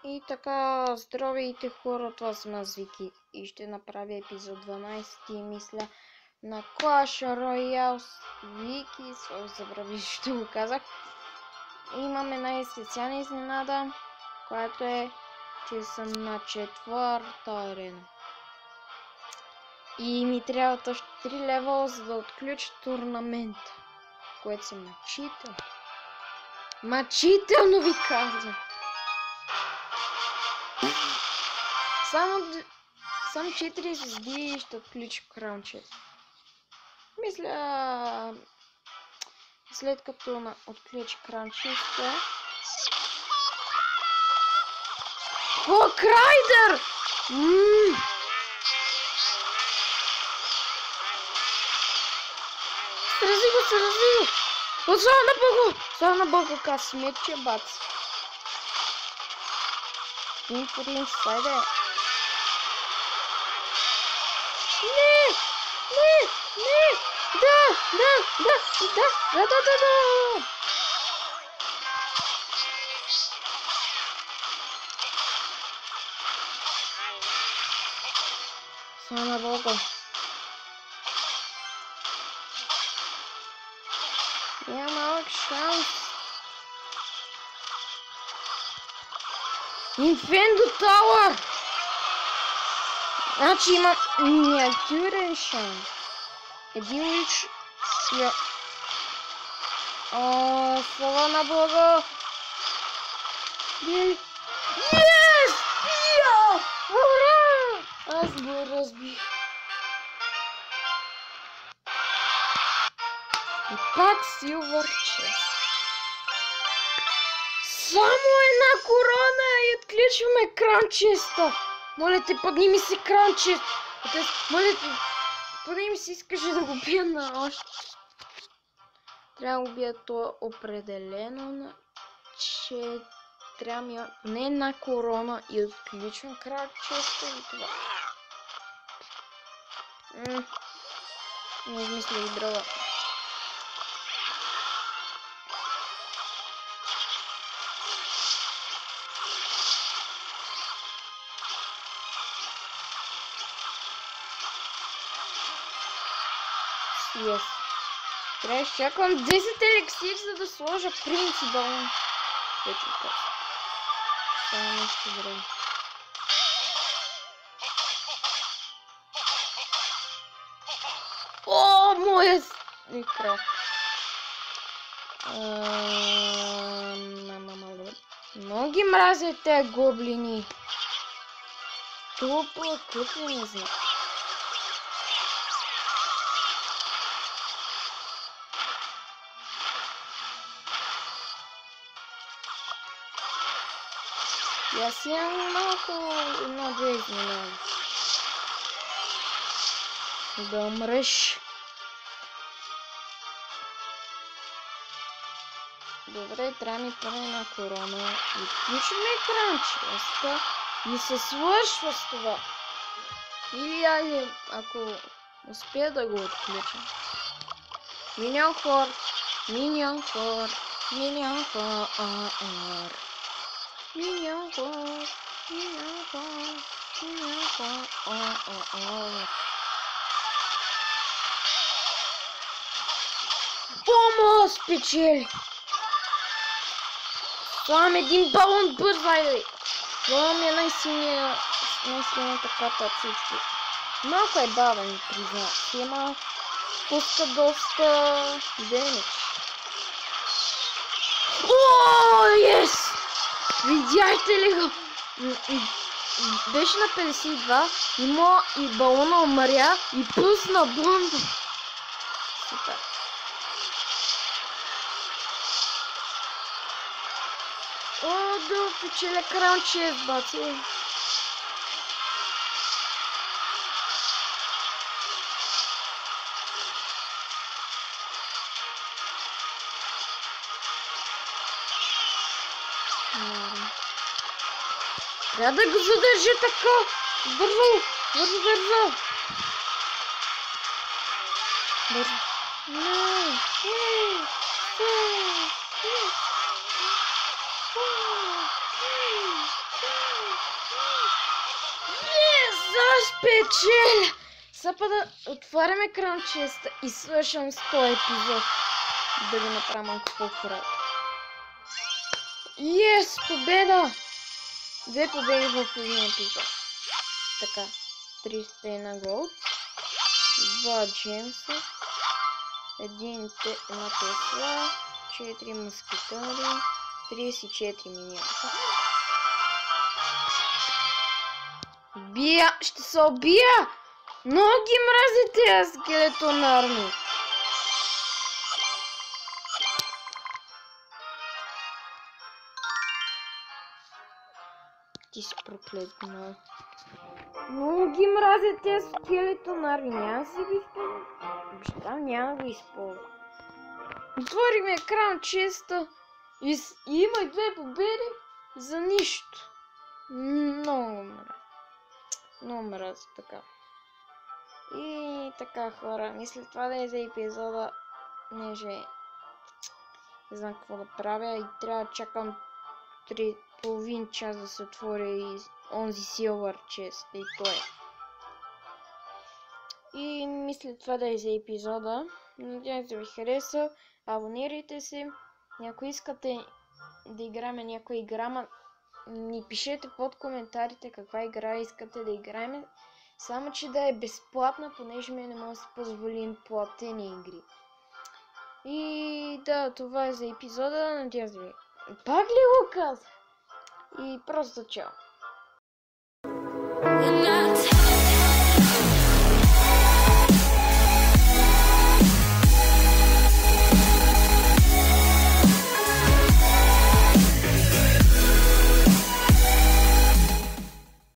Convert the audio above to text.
И така, здравейте хора, това съм аз Вики и ще направя епизод 12, мисля, на Clash Royale с Вики. Забрави, че го казах. Имам една специална изненада, която е, че съм на 4-та арена. И ми трябват още 3 левела, за да отключа турнамента, което се мъчително. Мъчително ви казвам! Само 4 звезди и ще отключа краунче. Мисля, след като отключа краунчета... Хокрайдър! Срази го, срази го! Слава на Бога, каз смече, бац. Принц, сайде. Не! Да! Слава на Бога. Няма малък шанс. Инфендо Тауър! Значи има миниатюрен шанс. Един лич... слава на Бога! Yes! Ура! Аз го разбих. И пак Silver Chest. Само една корона и отключваме кранчеста. Моля те, подними си кранчест. Моля те, подними си, искаш да го бия на още. Трябва да го бия то определено на 4. Трябва ми не една корона и отключвам кранчеста и това. Не измислих дрова. Yes. Трябва да чакам 10 еликсир, за да сложа принципал. Вече така. Само нещо време. О, моя икра. Много ги мразят тези гоблини. Тупо, не знам. И аз имам малко едно-две изненади. Да умреш. Добре, трябва ми първо една корона. И включваме кранчеста и се свършва с това. Или айде, ако успея да го отключа. Миньон хор. Помо спечели! Слагам един балон, бързай! Слагам е най-силната карта от всички. Малко е бавен, призна. Има пуска доста демидж. О, ес! Видяхте ли го? Беше на 52, има и балона умря и пусна бомба. Супер. О, да печеля кранчест, баци. Трябва да го задържи така. Бързо. Печеля! Сега да отварям екран честа и свършвам с този епизод. Да го направя малко по-кратко. Yes! Победа! 2 победи в един епизод. Така. 300 на голд. 2 джемса. Една Тесла. 4 мускетари. 34 миньонка. Бия! Ще се убия! Много ги мрази тези скелетонарни. Ти си проклетна. Много ги мрази тези скелетонарни. Няма си ги използвам. Обещавам, няма да го използвам. Отворихме екран честа и имах 2 победи за нищо. Много мрази. Много мрази така. И така, хора, мисля това да е за епизода. Не знам какво да правя и трябва да чакам половин час да се отвори и онзи Silver Chest и той. И мисля това да е за епизода. Надявам се да ви хареса. Абонирайте се. Ако искате да играем някоя игра, ни пишете под коментарите каква игра искате да играем. Само че да е безплатна, понеже ми не може да си позволим платени игри. И да, това е за епизода. Надявам се ви. Пак ли го казах? И просто чао.